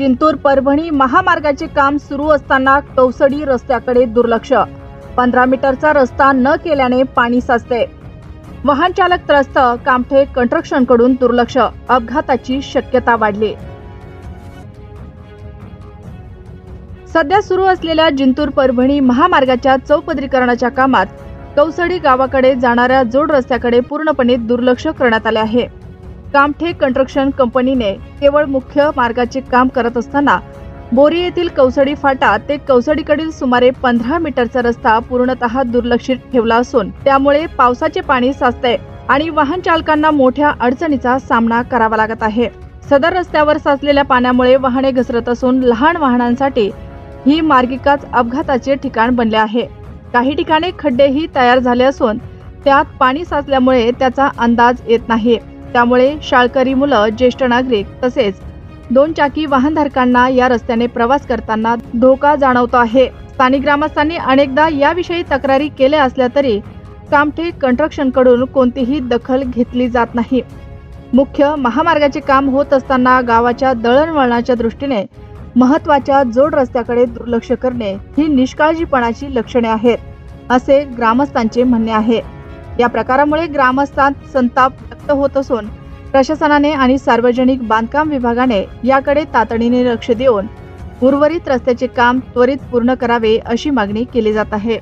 जिंतूर परभणी महामार्गाचे काम सुरू असताना कौसडी रस्त्याकडे दुर्लक्ष। 15 मीटरचा रस्ता न केल्याने पाणी साचते। वाहन चालक त्रस्त, कामठे कंस्ट्रक्शन कडून दुर्लक्ष, अपघाताची शक्यता वाढली। सध्या सुरू असलेल्या जिंतूर परभणी महामार्गाच्या चौपदरीकरणाच्या कामात कौसडी गावाकडे जाणाऱ्या जोड रस्त्याकडे पूर्णपणे दुर्लक्ष करण्यात आले आहे। कामठे कंस्ट्रक्शन कंपनीने केवळ मुख्य मार्गाचे काम करत असताना बोरी येथील कौसडी फाटा ते कौसडीकडील सुमारे 15 मीटरचा रस्ता पूर्णतः दुर्लक्षित ठेवला असून त्यामुळे पावसाचे पाणी साचते आणि वाहन चालकांना मोठ्या अडचणीचा सामना करावा लागत आहे। सदर रस्त्यावर साचलेल्या पाण्यामुळे वाहने घसरत असून लहान वाहनांसाठी ही मार्गिकाच अपघाताचे ठिकाण बनले आहे। काही ठिकाणी खड्डेही तयार झाले असून त्यात पाणी साचल्यामुळे त्याचा अंदाज येत नाही। त्यामुळे शाळकरी मुलं, ज्येष्ठ नागरिक तसेच 2 चाकी वाहनधारकांना या रस्त्याने प्रवास करताना धोका जाणवतो आहे। स्थानिक ग्रामस्थांनी अनेकदा याविषयी तक्रारी केल्या असल्या तरी कामठे कंस्ट्रक्शन कडून कोणतीही दखल घेतली जात नाही। मुख्य महामार्गाचे काम होत असताना गावाच्या दळणवळणाच्या दृष्टीने महत्त्वाच्या जोड रस्त्याकडे दुर्लक्ष करणे ही निष्काळजीपणाची लक्षणे आहेत, असे ग्रामस्थांचे म्हणणे आहे। या प्रकारामुळे ग्रामस्थांत संताप व्यक्त होत असून प्रशासनाने आणि सार्वजनिक बांधकाम विभागाने याकडे तातडीने लक्ष देऊन उर्वरित रस्त्याचे काम त्वरित पूर्ण करावे अशी मागणी केली जात आहे।